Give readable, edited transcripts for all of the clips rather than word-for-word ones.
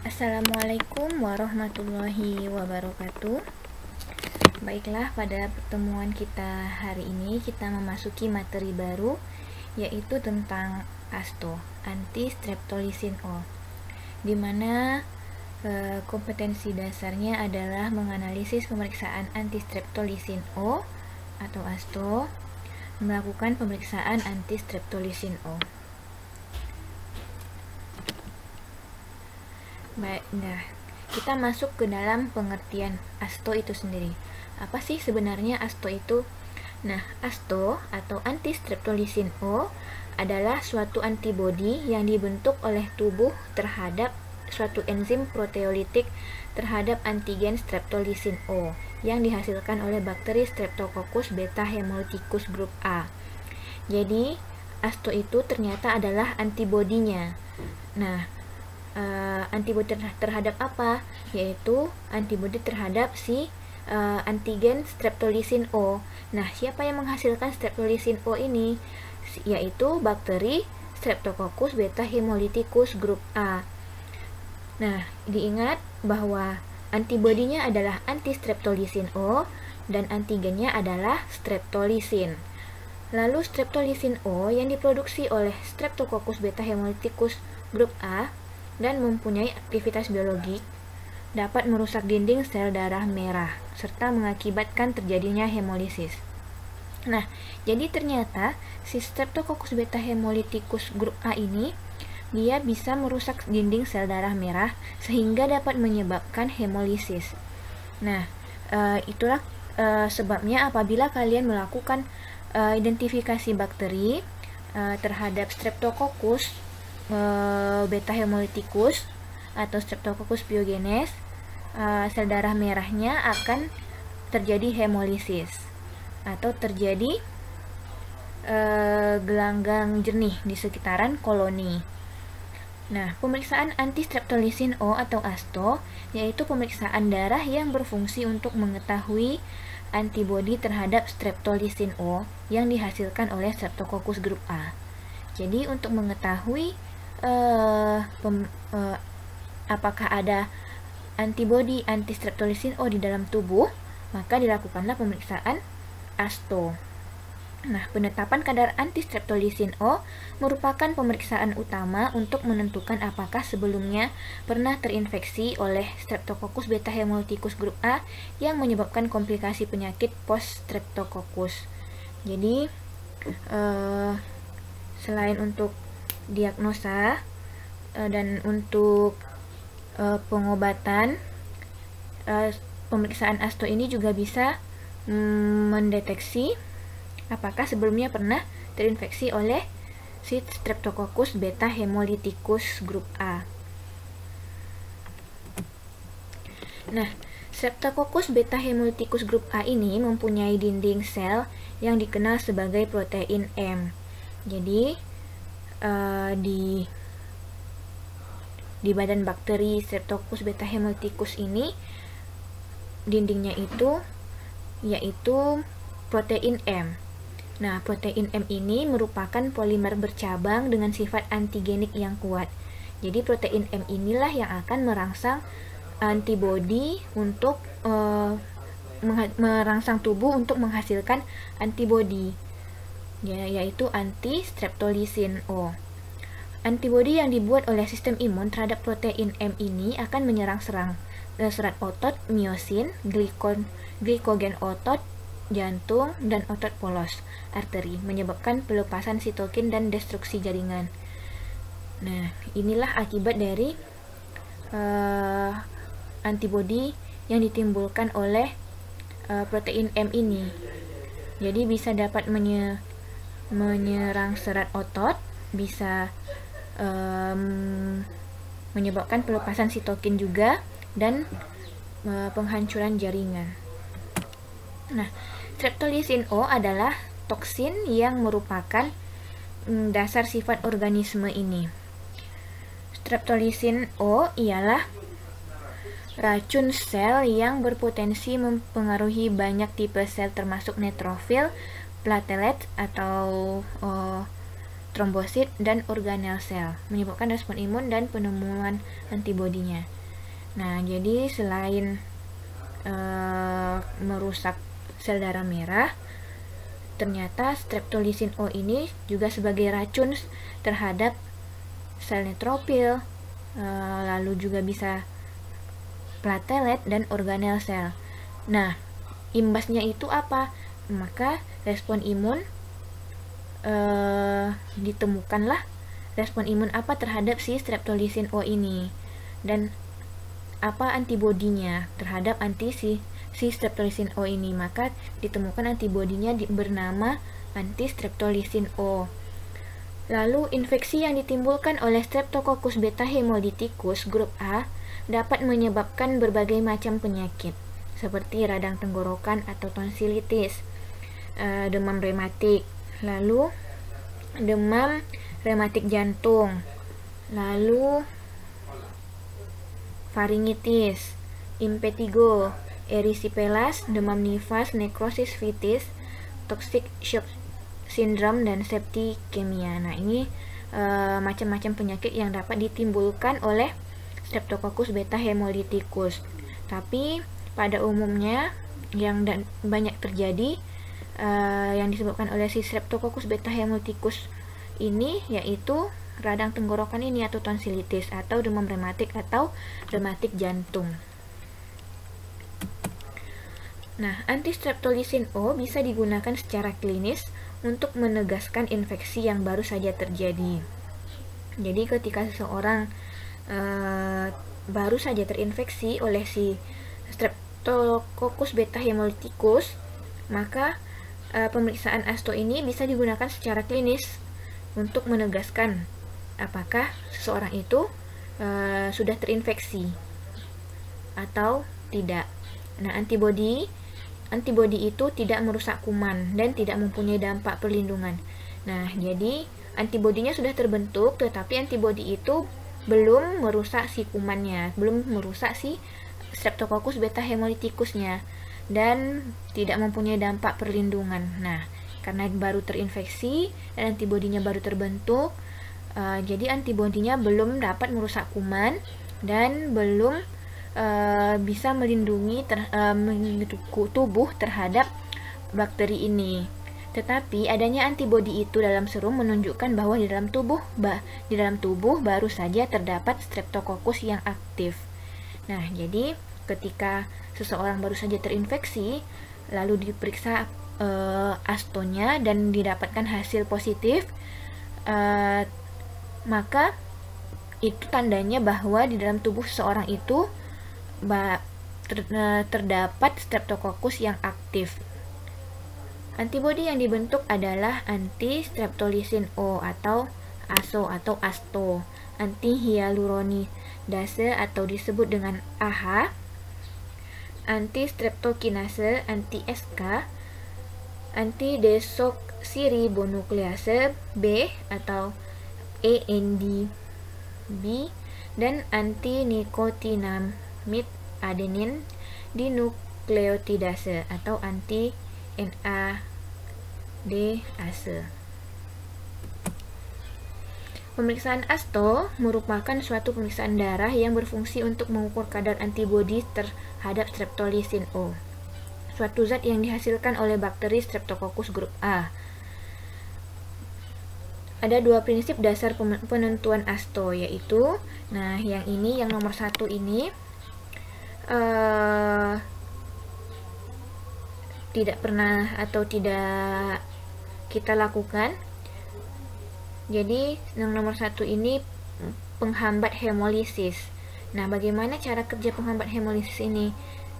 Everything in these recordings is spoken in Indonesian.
Assalamualaikum warahmatullahi wabarakatuh. Baiklah, pada pertemuan kita hari ini kita memasuki materi baru, yaitu tentang ASTO, anti-streptolisin O, di mana kompetensi dasarnya adalah menganalisis pemeriksaan anti-streptolisin O atau ASTO, melakukan pemeriksaan anti-streptolisin O. Baik, nah, kita masuk ke dalam pengertian ASTO itu sendiri. Apa sih sebenarnya ASTO itu? Nah, ASTO atau anti-streptolisin O adalah suatu antibodi yang dibentuk oleh tubuh terhadap suatu enzim proteolitik terhadap antigen streptolisin O yang dihasilkan oleh bakteri Streptococcus beta hemolyticus grup A. Jadi, ASTO itu ternyata adalah antibodinya. Nah, antibodi terhadap apa? Yaitu antibodi terhadap si antigen streptolisin O. Nah, siapa yang menghasilkan streptolisin O ini? Yaitu bakteri Streptococcus beta hemolyticus grup A. Nah, diingat bahwa antibodinya adalah anti-streptolisin O dan antigennya adalah streptolisin. Lalu streptolisin O yang diproduksi oleh Streptococcus beta hemolyticus grup A dan mempunyai aktivitas biologik, dapat merusak dinding sel darah merah, serta mengakibatkan terjadinya hemolisis. Nah, jadi ternyata si Streptococcus beta hemolyticus grup A ini, dia bisa merusak dinding sel darah merah, sehingga dapat menyebabkan hemolisis. Nah, itulah sebabnya apabila kalian melakukan identifikasi bakteri terhadap Streptococcus beta hemolyticus atau Streptococcus pyogenes, sel darah merahnya akan terjadi hemolisis atau terjadi gelanggang jernih di sekitaran koloni. Nah, pemeriksaan anti-streptolisin O atau ASTO yaitu pemeriksaan darah yang berfungsi untuk mengetahui antibodi terhadap streptolisin O yang dihasilkan oleh Streptococcus grup A. Jadi untuk mengetahui apakah ada antibodi anti-streptolisin O di dalam tubuh, maka dilakukanlah pemeriksaan ASTO. Nah, penetapan kadar anti-streptolisin O merupakan pemeriksaan utama untuk menentukan apakah sebelumnya pernah terinfeksi oleh Streptococcus beta hemolyticus grup A yang menyebabkan komplikasi penyakit post-streptococcus. Jadi, selain untuk diagnosa dan untuk pengobatan, pemeriksaan ASTO ini juga bisa mendeteksi apakah sebelumnya pernah terinfeksi oleh si Streptococcus beta hemolyticus grup A. Nah, Streptococcus beta hemolyticus grup A ini mempunyai dinding sel yang dikenal sebagai protein M. Jadi, di badan bakteri Streptococcus beta hemolyticus ini, dindingnya itu yaitu protein M. Nah, protein M ini merupakan polimer bercabang dengan sifat antigenik yang kuat. Jadi protein M inilah yang akan merangsang antibodi untuk merangsang tubuh untuk menghasilkan antibodi, yaitu anti-streptolisin O. Antibodi yang dibuat oleh sistem imun terhadap protein M ini akan menyerang serat otot, miosin, glikogen otot, jantung, dan otot polos, arteri, menyebabkan pelepasan sitokin dan destruksi jaringan. Nah, inilah akibat dari antibodi yang ditimbulkan oleh protein M ini. Jadi bisa dapat menyerang serat otot, bisa menyebabkan pelepasan sitokin juga, dan penghancuran jaringan. Nah, streptolisin O adalah toksin yang merupakan dasar sifat organisme ini. Streptolisin O ialah racun sel yang berpotensi mempengaruhi banyak tipe sel termasuk neutrofil, platelet atau trombosit dan organel sel, menyebabkan respon imun dan penemuan antibodinya. Nah, jadi selain merusak sel darah merah, ternyata streptolisin O ini juga sebagai racun terhadap sel neutrofil, lalu juga bisa platelet dan organel sel. Nah, imbasnya itu apa? Maka respon imun ditemukanlah respon imun apa terhadap si streptolisin O ini, dan apa antibodinya terhadap si streptolisin O ini. Maka ditemukan antibodinya bernama anti streptolisin O. Lalu infeksi yang ditimbulkan oleh Streptococcus beta hemolyticus grup A dapat menyebabkan berbagai macam penyakit seperti radang tenggorokan atau tonsilitis, demam rematik, lalu demam rematik jantung, lalu faringitis, impetigo, erysipelas, demam nifas, nekrosis vitis, toxic shock syndrome, dan septikemia. Nah, ini macam-macam penyakit yang dapat ditimbulkan oleh Streptococcus beta hemolyticus. Tapi pada umumnya yang banyak terjadi yang disebabkan oleh si Streptococcus beta hemolyticus ini yaitu radang tenggorokan ini atau tonsilitis atau demam rematik atau rematik jantung. Nah, anti streptolisin O bisa digunakan secara klinis untuk menegaskan infeksi yang baru saja terjadi. Jadi ketika seseorang baru saja terinfeksi oleh si Streptococcus beta hemolyticus, maka pemeriksaan ASTO ini bisa digunakan secara klinis untuk menegaskan apakah seseorang itu sudah terinfeksi atau tidak. Nah, antibodi itu tidak merusak kuman dan tidak mempunyai dampak perlindungan. Nah, jadi antibodinya sudah terbentuk, tetapi antibodi itu belum merusak si kumannya, belum merusak si Streptococcus beta hemolyticusnya, dan tidak mempunyai dampak perlindungan. Nah, karena baru terinfeksi dan antibodinya baru terbentuk, jadi antibodinya belum dapat merusak kuman dan belum bisa melindungi tubuh terhadap bakteri ini. Tetapi adanya antibodi itu dalam serum menunjukkan bahwa di dalam tubuh baru saja terdapat Streptococcus yang aktif. Nah, jadi ketika seseorang baru saja terinfeksi lalu diperiksa ASTO-nya dan didapatkan hasil positif, maka itu tandanya bahwa di dalam tubuh seseorang itu terdapat Streptococcus yang aktif. Antibodi yang dibentuk adalah anti streptolisin O atau ASO atau ASTO, anti hyaluronidase atau disebut dengan AH, anti streptokinase, anti SK, anti desoksiribonuklease B atau ANDB, dan anti nikotinamid adenin dinukleotidase atau anti NADase. Pemeriksaan ASTO merupakan suatu pemeriksaan darah yang berfungsi untuk mengukur kadar antibodi terhadap streptolisin O, suatu zat yang dihasilkan oleh bakteri Streptococcus grup A. Ada dua prinsip dasar penentuan ASTO, yaitu, nah yang nomor 1 ini tidak pernah atau tidak kita lakukan. Jadi yang nomor 1 ini penghambat hemolisis. Nah, bagaimana cara kerja penghambat hemolisis ini?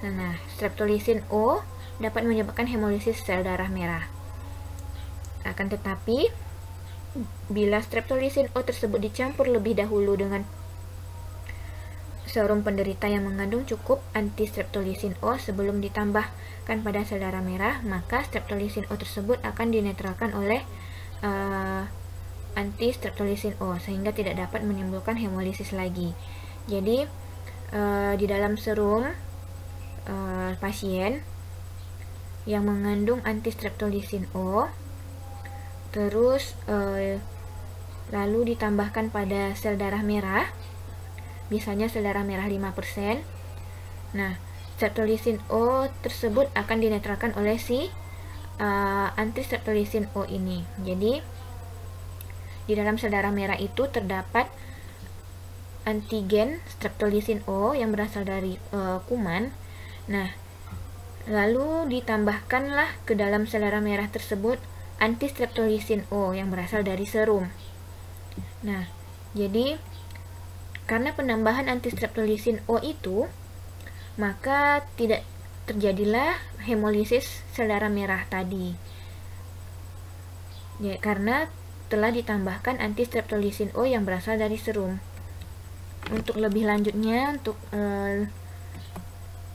Nah, streptolisin O dapat menyebabkan hemolisis sel darah merah. Akan tetapi, bila streptolisin O tersebut dicampur lebih dahulu dengan serum penderita yang mengandung cukup anti streptolisin O sebelum ditambahkan pada sel darah merah, maka streptolisin O tersebut akan dinetralkan oleh anti streptolisin O sehingga tidak dapat menimbulkan hemolisis lagi. Jadi di dalam serum pasien yang mengandung anti streptolisin O terus lalu ditambahkan pada sel darah merah, misalnya sel darah merah 5%. Nah, streptolisin O tersebut akan dinetralkan oleh si antistreptolisin O ini. Jadi, di dalam sel darah merah itu terdapat antigen streptolisin O yang berasal dari kuman. Nah, lalu ditambahkanlah ke dalam sel darah merah tersebut antistreptolisin O yang berasal dari serum. Nah, jadi karena penambahan antistreptolisin O itu, maka tidak terjadilah hemolisis sel darah merah tadi. Ya, karena telah ditambahkan antistreptolisin O yang berasal dari serum. Untuk lebih lanjutnya, untuk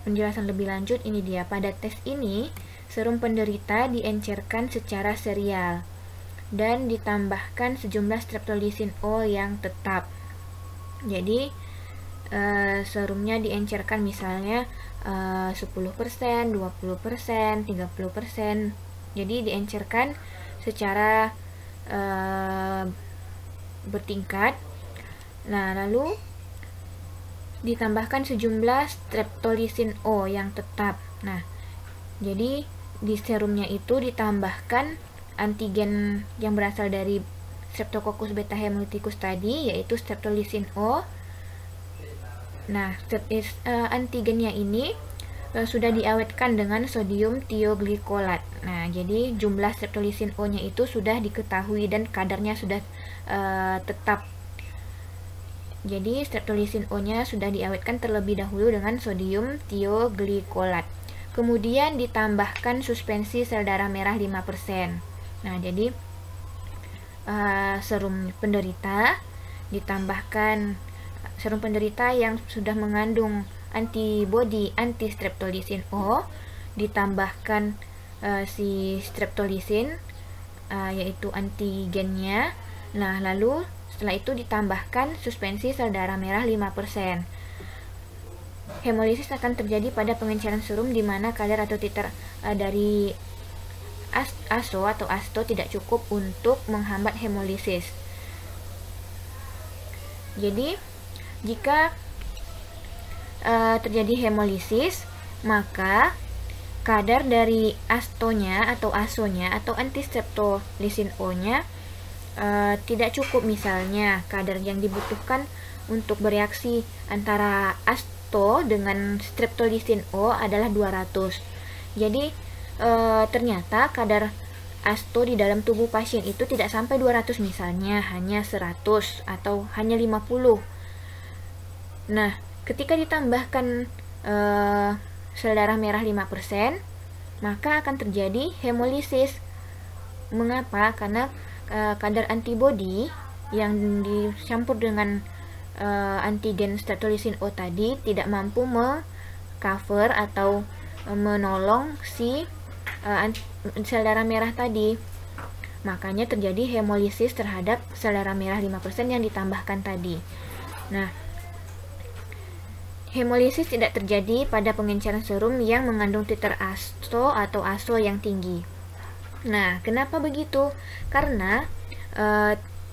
penjelasan lebih lanjut, ini dia. Pada tes ini, serum penderita diencerkan secara serial dan ditambahkan sejumlah streptolisin O yang tetap. Jadi, serumnya diencerkan misalnya 10%, 20%, 30%. Jadi, diencerkan secara bertingkat. Nah, lalu ditambahkan sejumlah streptolisin O yang tetap. Nah, jadi di serumnya itu ditambahkan antigen yang berasal dari Streptococcus beta hemolyticus tadi, yaitu streptolisin O. Nah, antigennya ini sudah diawetkan dengan sodium thioglycolate. Nah, jadi jumlah streptolisin O-nya itu sudah diketahui dan kadarnya sudah tetap. Jadi streptolisin O-nya sudah diawetkan terlebih dahulu dengan sodium thioglycolate. Kemudian ditambahkan suspensi sel darah merah 5%. Nah, jadi serum penderita ditambahkan serum penderita yang sudah mengandung antibodi anti-streptolisin O, ditambahkan si streptolisin yaitu antigennya. Nah, lalu setelah itu ditambahkan suspensi sel darah merah 5%. Hemolisis akan terjadi pada pengenceran serum di mana kadar atau titer dari ASO atau ASTO tidak cukup untuk menghambat hemolisis. Jadi, jika terjadi hemolisis, maka kadar dari ASTO-nya atau ASO-nya atau antistreptolisin O-nya tidak cukup. Misalnya, kadar yang dibutuhkan untuk bereaksi antara ASTO dengan streptolisin O adalah 200. Jadi, ternyata kadar ASTO di dalam tubuh pasien itu tidak sampai 200, misalnya hanya 100 atau hanya 50. Nah, ketika ditambahkan sel darah merah 5%, maka akan terjadi hemolisis. Mengapa? Karena kadar antibodi yang dicampur dengan antigen streptolisin O tadi tidak mampu mengcover atau menolong si sel darah merah tadi. Makanya terjadi hemolisis terhadap sel darah merah 5% yang ditambahkan tadi. Nah, hemolisis tidak terjadi pada pengenceran serum yang mengandung titer ASTO atau ASO yang tinggi. Nah, kenapa begitu? Karena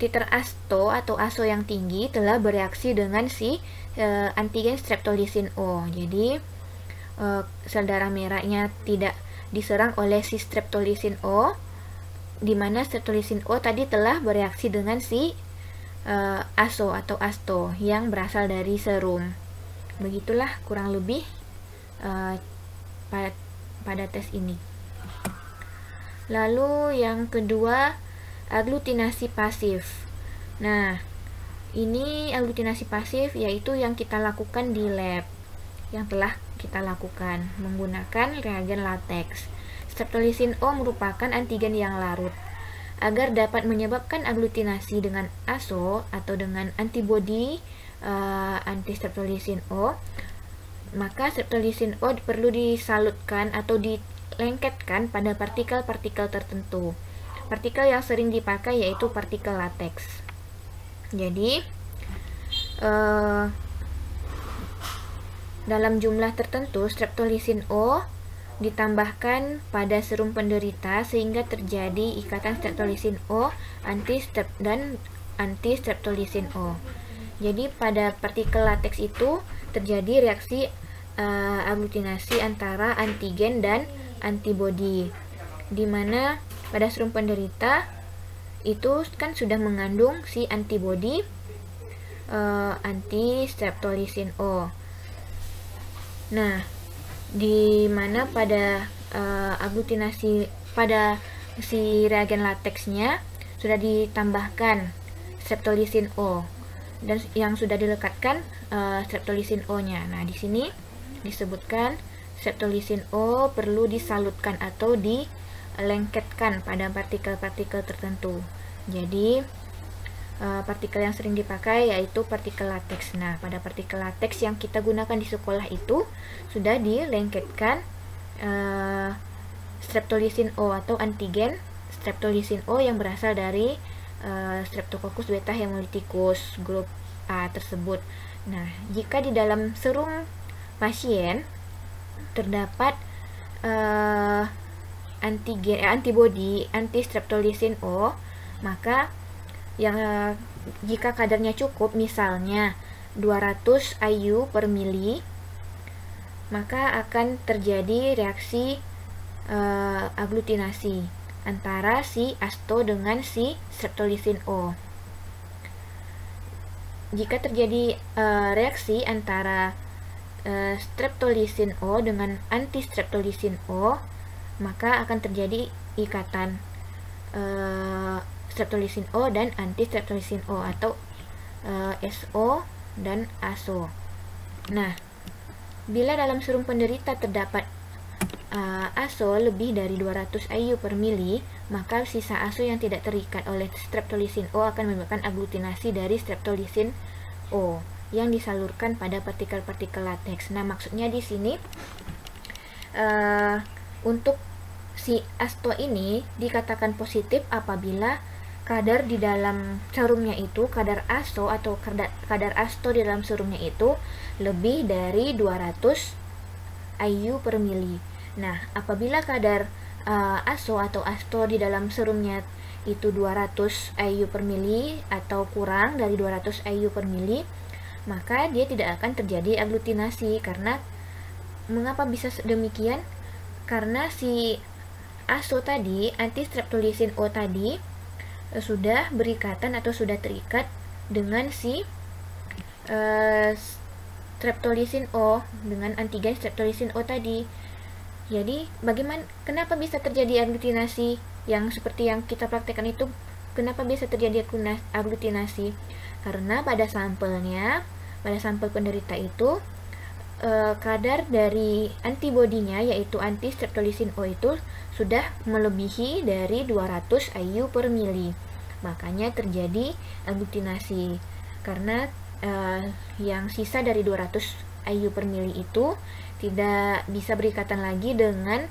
titer ASTO atau ASO yang tinggi telah bereaksi dengan si antigen streptolisin O. Jadi, sel darah merahnya tidak diserang oleh si streptolisin O, di mana streptolisin O tadi telah bereaksi dengan si ASO atau ASTO yang berasal dari serum. Begitulah kurang lebih pada tes ini. Lalu yang kedua, aglutinasi pasif. Nah, ini aglutinasi pasif yaitu yang kita lakukan di lab, yang telah kita lakukan menggunakan reagen latex. Streptolisin O merupakan antigen yang larut. Agar dapat menyebabkan aglutinasi dengan ASO atau dengan antibodi anti-streptolisin O, maka streptolisin O perlu disalutkan atau dilengketkan pada partikel-partikel tertentu. Partikel yang sering dipakai yaitu partikel latex. Jadi, dalam jumlah tertentu, streptolisin O ditambahkan pada serum penderita sehingga terjadi ikatan streptolisin O anti-strep dan anti-streptolisin O. Jadi pada partikel lateks itu terjadi reaksi aglutinasi antara antigen dan antibodi, di mana pada serum penderita itu kan sudah mengandung si antibodi anti-streptolisin O. Nah, di mana pada aglutinasi pada si reagen lateksnya sudah ditambahkan streptolisin O dan yang sudah dilekatkan streptolisin O-nya. Nah, di sini disebutkan streptolisin O perlu disalutkan atau dilengketkan pada partikel-partikel tertentu. Jadi partikel yang sering dipakai yaitu partikel lateks. Nah, pada partikel lateks yang kita gunakan di sekolah itu sudah dilengketkan streptolisin O atau antigen streptolisin O yang berasal dari Streptococcus beta hemolyticus grup A tersebut. Nah, jika di dalam serum pasien terdapat antibodi anti-streptolisin O, maka jika kadarnya cukup, misalnya 200 IU per mili, maka akan terjadi reaksi aglutinasi antara si asto dengan si streptolisin O. Jika terjadi reaksi antara streptolisin O dengan anti-streptolisin O, maka akan terjadi ikatan streptolisin O dan anti-streptolisin O atau SO dan ASO. Nah, bila dalam serum penderita terdapat ASO lebih dari 200 IU per mili, maka sisa ASO yang tidak terikat oleh streptolisin O akan menyebabkan aglutinasi dari streptolisin O yang disalurkan pada partikel-partikel lateks. Nah, maksudnya di sini untuk si asto ini dikatakan positif apabila kadar di dalam serumnya itu, kadar ASO atau kadar asto di dalam serumnya itu lebih dari 200 IU per mili. Nah, apabila kadar ASO atau asto di dalam serumnya itu 200 IU per mili atau kurang dari 200 IU per mili, maka dia tidak akan terjadi aglutinasi. Karena mengapa bisa demikian? Karena si ASO tadi, anti-streptolisin O tadi, sudah berikatan atau sudah terikat dengan si streptolisin O, dengan antigen streptolisin O tadi. Jadi, kenapa bisa terjadi aglutinasi yang seperti yang kita praktekkan itu? Kenapa bisa terjadi aglutinasi? Karena pada sampel penderita itu, kadar dari antibodinya yaitu anti-streptolisin O itu sudah melebihi dari 200 IU per mili. Makanya terjadi aglutinasi. Karena yang sisa dari 200 IU per mili itu tidak bisa berikatan lagi dengan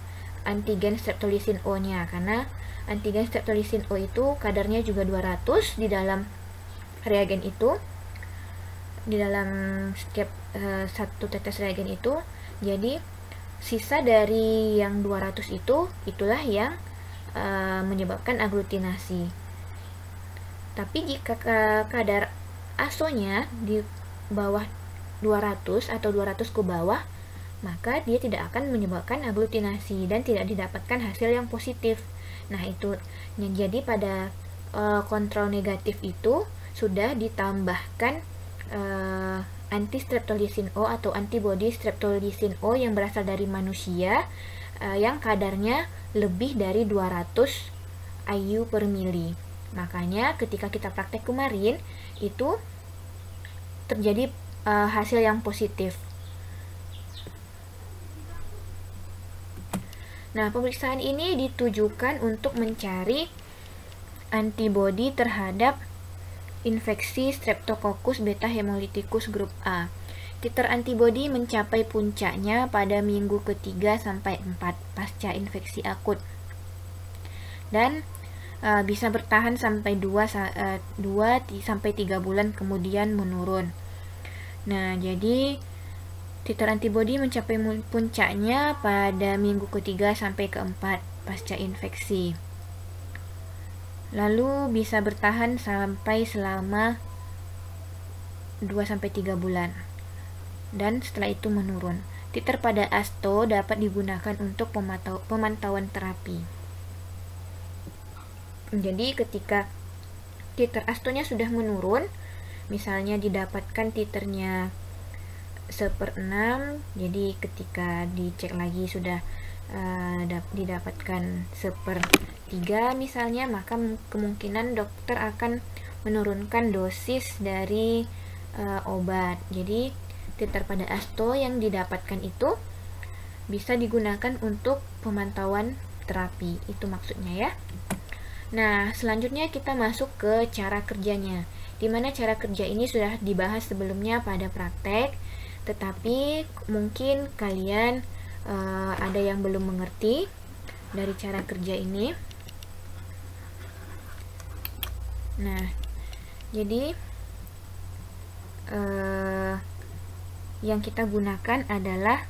antigen streptolisin O-nya, karena antigen streptolisin O itu kadarnya juga 200 di dalam reagen itu, di dalam setiap satu tetes reagen itu. Jadi sisa dari yang 200 itu itulah yang menyebabkan aglutinasi. Tapi jika kadar ASO-nya di bawah 200 atau 200 ke bawah, maka dia tidak akan menyebabkan aglutinasi dan tidak didapatkan hasil yang positif. Nah, itu jadi pada kontrol negatif itu sudah ditambahkan anti-streptolisin O atau antibodi streptolisin O yang berasal dari manusia yang kadarnya lebih dari 200 IU per mili. Makanya ketika kita praktek kemarin itu terjadi hasil yang positif. Nah, pemeriksaan ini ditujukan untuk mencari antibodi terhadap infeksi Streptococcus beta hemolyticus grup A. Titer antibodi mencapai puncaknya pada minggu ke-3 sampai 4 pasca infeksi akut. Dan bisa bertahan sampai 2 sampai 3 bulan kemudian menurun. Nah, jadi titer antibodi mencapai puncaknya pada minggu ke-3 sampai ke-4 pasca infeksi. lalu bisa bertahan sampai selama 2-3 bulan, dan setelah itu menurun. Titer pada asto dapat digunakan untuk pemantauan terapi. Jadi ketika titer astonya sudah menurun, misalnya didapatkan titernya 1/6, jadi ketika dicek lagi sudah didapatkan 1/3 misalnya, maka kemungkinan dokter akan menurunkan dosis dari obat. Jadi titer pada asto yang didapatkan itu bisa digunakan untuk pemantauan terapi, itu maksudnya ya. Nah, selanjutnya kita masuk ke cara kerjanya, dimana cara kerja ini sudah dibahas sebelumnya pada praktek, tetapi mungkin kalian ada yang belum mengerti dari cara kerja ini. Nah, jadi yang kita gunakan adalah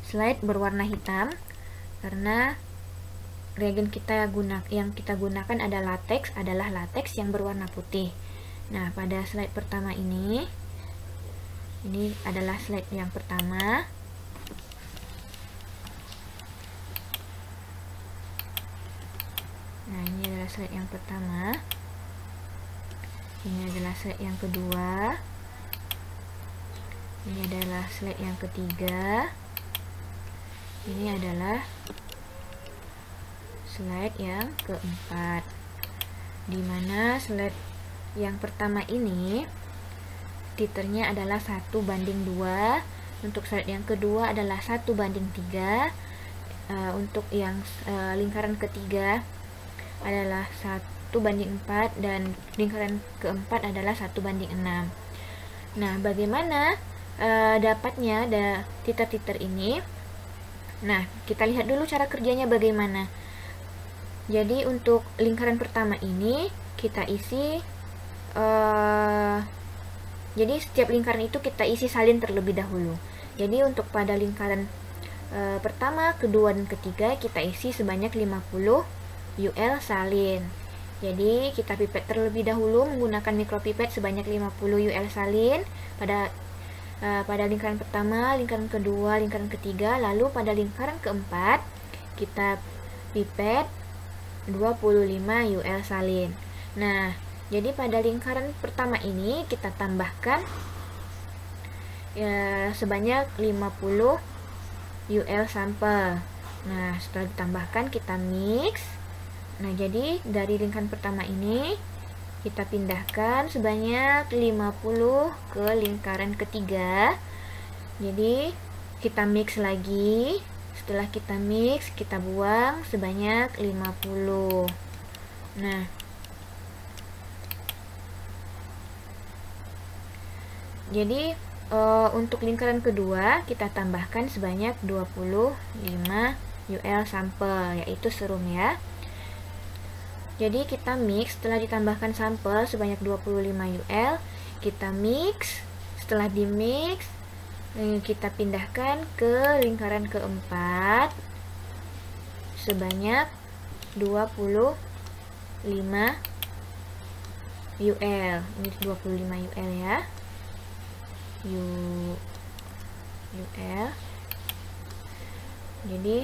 slide berwarna hitam, karena reagen yang kita gunakan adalah latex yang berwarna putih. Nah, pada slide pertama ini adalah slide yang pertama. Nah, ini adalah slide yang pertama. Ini adalah slide yang kedua. Ini adalah slide yang ketiga. Ini adalah slide yang keempat. Dimana slide yang pertama ini titernya adalah 1/2. Untuk slide yang kedua adalah 1/3. Untuk yang lingkaran ketiga adalah 1/4, dan lingkaran keempat adalah 1/6. Nah, bagaimana dapatnya titer-titer ini? Nah, kita lihat dulu cara kerjanya bagaimana. Jadi untuk lingkaran pertama ini kita isi, jadi setiap lingkaran itu kita isi salin terlebih dahulu. Jadi untuk pada lingkaran pertama, kedua, dan ketiga kita isi sebanyak 50 UL salin. Jadi kita pipet terlebih dahulu menggunakan mikropipet sebanyak 50 UL salin pada lingkaran pertama, lingkaran kedua, lingkaran ketiga. Lalu pada lingkaran keempat kita pipet 25 UL salin. Nah, jadi pada lingkaran pertama ini kita tambahkan sebanyak 50 UL sampel. Nah, setelah ditambahkan kita mix. Nah, jadi dari lingkaran pertama ini kita pindahkan sebanyak 50 ke lingkaran ketiga. Jadi kita mix lagi. Setelah kita mix, kita buang sebanyak 50. Nah, jadi untuk lingkaran kedua kita tambahkan sebanyak 25 UL sampel, yaitu serum ya. Jadi kita mix, setelah ditambahkan sampel sebanyak 25 UL, kita mix. Setelah di mix, kita pindahkan ke lingkaran keempat sebanyak 25 UL. Ini 25 UL ya. UL. Jadi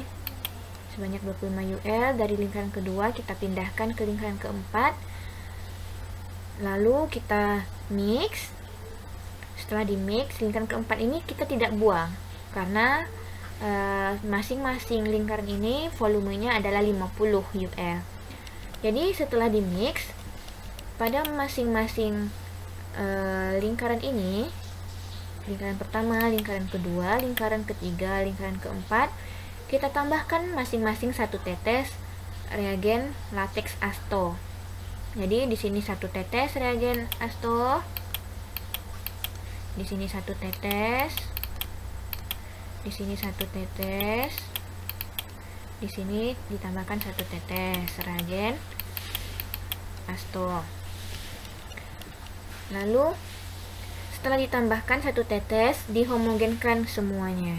sebanyak 25 UL dari lingkaran kedua kita pindahkan ke lingkaran keempat, lalu kita mix. Setelah di mix, lingkaran keempat ini kita tidak buang karena masing-masing lingkaran ini volumenya adalah 50 UL. Jadi setelah di mix, pada masing-masing lingkaran ini, lingkaran pertama, lingkaran kedua, lingkaran ketiga, lingkaran keempat, kita tambahkan masing-masing 1 tetes reagen latex asto. Jadi di sini 1 tetes reagen asto, di sini 1 tetes, di sini 1 tetes, di sini ditambahkan 1 tetes reagen asto. Lalu setelah ditambahkan 1 tetes, dihomogenkan semuanya.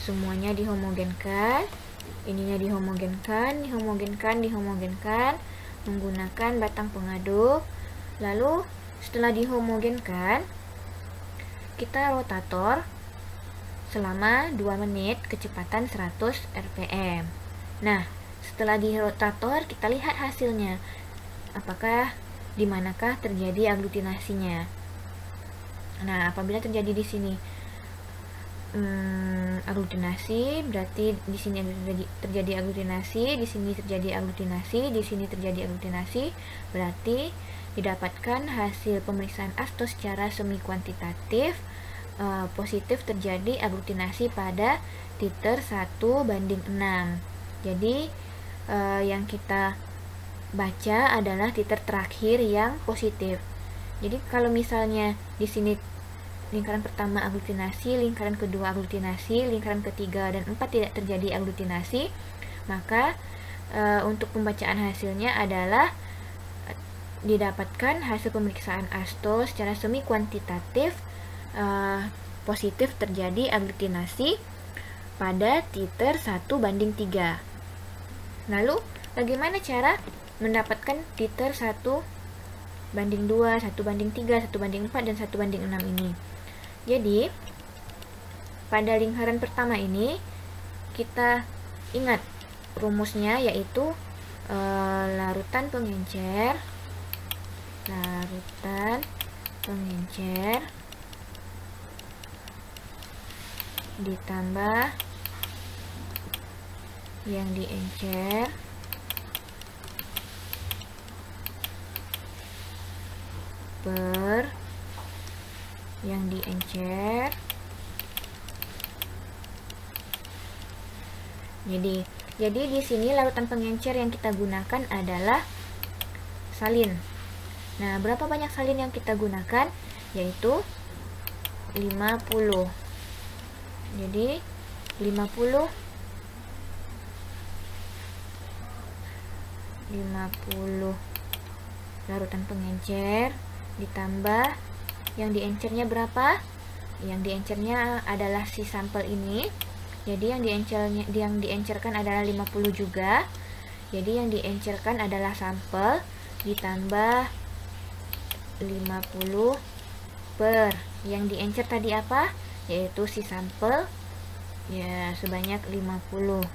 Semuanya dihomogenkan. ininya dihomogenkan menggunakan batang pengaduk. Lalu setelah dihomogenkan, kita rotator selama 2 menit kecepatan 100 rpm. Nah, setelah di rotator kita lihat hasilnya. Apakah di manakah terjadi aglutinasinya. Nah, apabila terjadi di sini aglutinasi, berarti di sini terjadi aglutinasi, di sini terjadi aglutinasi, di sini terjadi aglutinasi, berarti didapatkan hasil pemeriksaan asto secara semi kuantitatif positif terjadi aglutinasi pada titer 1:6. Jadi yang kita baca adalah titer terakhir yang positif. Jadi kalau misalnya di sini lingkaran pertama aglutinasi, lingkaran kedua aglutinasi, lingkaran ketiga dan 4 tidak terjadi aglutinasi, maka untuk pembacaan hasilnya adalah didapatkan hasil pemeriksaan asto secara semi kuantitatif positif terjadi aglutinasi pada titer 1:3. Lalu bagaimana cara mendapatkan titer 1:2, 1:3, 1:4, dan 1:6 ini? Jadi pada lingkaran pertama ini kita ingat rumusnya, yaitu larutan pengencer ditambah yang diencer per yang diencer. Jadi di sini larutan pengencer yang kita gunakan adalah salin. Nah, berapa banyak salin yang kita gunakan? Yaitu 50. Jadi 50 larutan pengencer ditambah yang diencernya berapa? Yang diencernya adalah si sampel ini. Jadi yang diencerkan adalah 50 juga. Jadi yang diencerkan adalah sampel ditambah 50 per yang diencer tadi apa? Yaitu si sampel ya sebanyak 50.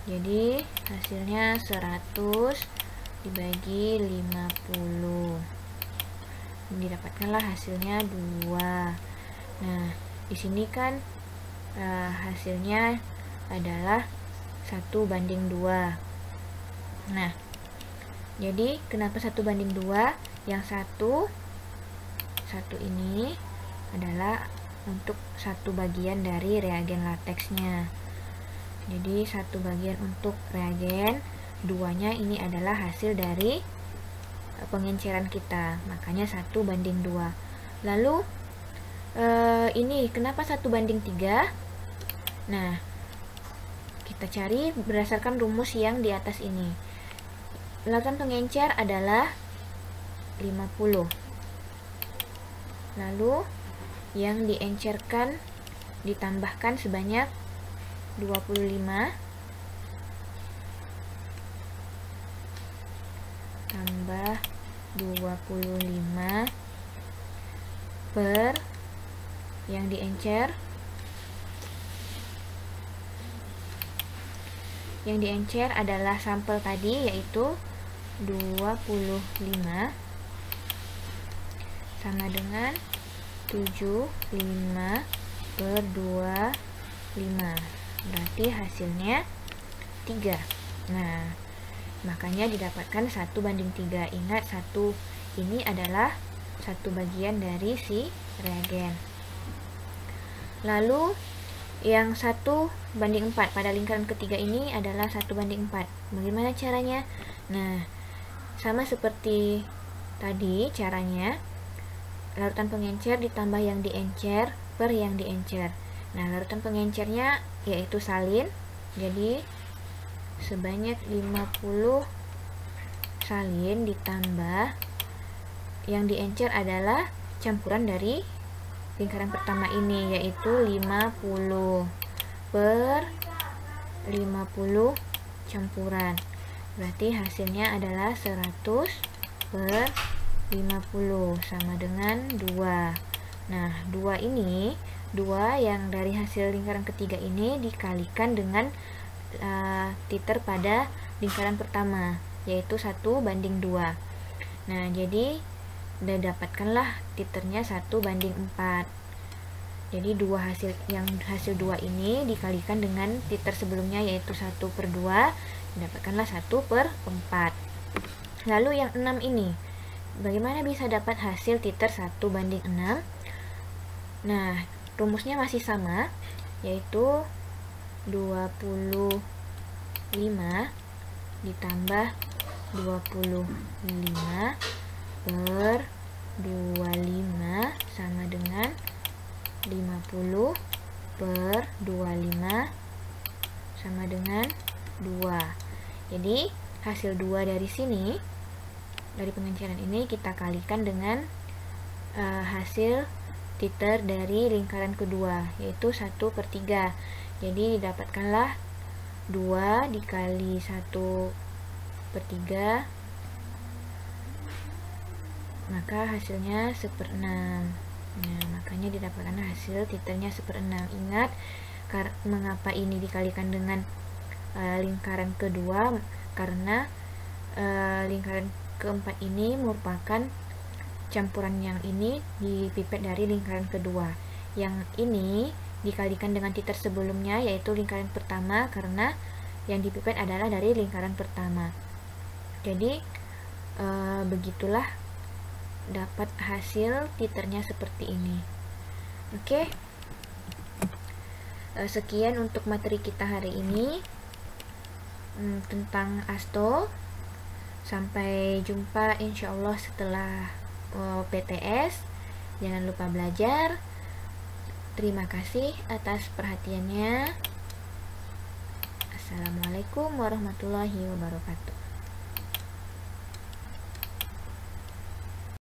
Jadi hasilnya 100 dibagi 50. Didapatkanlah hasilnya 2. Nah, di sini kan hasilnya adalah 1:2. Nah, jadi kenapa 1:2? Yang satu ini adalah untuk satu bagian dari reagen lateksnya. Jadi satu bagian untuk reagen, 2-nya ini adalah hasil dari pengenceran kita, makanya 1:2. Lalu ini kenapa 1:3? Nah, kita cari berdasarkan rumus yang di atas ini. Larutan pengencer adalah 50. Lalu yang diencerkan ditambahkan sebanyak 25 tambah 25 per yang diencer. Yang diencer adalah sampel tadi, yaitu 25 sama dengan 75 per 25. Berarti hasilnya 3. Nah, makanya didapatkan 1:3. Ingat, satu ini adalah satu bagian dari si reagen. Lalu yang 1:4 pada lingkaran ketiga ini adalah 1:4. Bagaimana caranya? Nah, sama seperti tadi caranya, larutan pengencer ditambah yang diencer per yang diencer. Nah, larutan pengencernya yaitu salin, jadi sebanyak 50 salin ditambah yang diencer adalah campuran dari lingkaran pertama ini, yaitu 50 per 50 campuran. Berarti hasilnya adalah 100 per 50 sama dengan 2. Nah, 2 ini, 2 yang dari hasil lingkaran ketiga ini dikalikan dengan titer pada lingkaran pertama, yaitu 1:2. Nah, jadi udah dapatkanlah titernya 1:4. Jadi hasil 2 ini dikalikan dengan titer sebelumnya, yaitu 1/2, dapatkanlah 1/4. Lalu yang 6 ini, bagaimana bisa dapat hasil titer 1:6? Nah, rumusnya masih sama, yaitu 25 ditambah 25 per 25 sama dengan 50 per 25 sama dengan 2. Jadi hasil 2 dari sini, dari pengencilan ini, kita kalikan dengan hasil titer dari lingkaran kedua, yaitu 1/3. Jadi didapatkanlah 2 dikali 1/3, maka hasilnya 1/6. Nah, makanya didapatkan hasil titernya 1/6. Ingat, mengapa ini dikalikan dengan lingkaran kedua? Karena lingkaran keempat ini merupakan campuran yang ini dipipet dari lingkaran kedua. Yang ini dikalikan dengan titer sebelumnya, yaitu lingkaran pertama, karena yang dipipet adalah dari lingkaran pertama. Jadi begitulah dapat hasil titernya seperti ini. Oke, sekian untuk materi kita hari ini tentang ASTO. Sampai jumpa insyaallah setelah PTS. Jangan lupa belajar. Terima kasih atas perhatiannya. Assalamualaikum warahmatullahi wabarakatuh.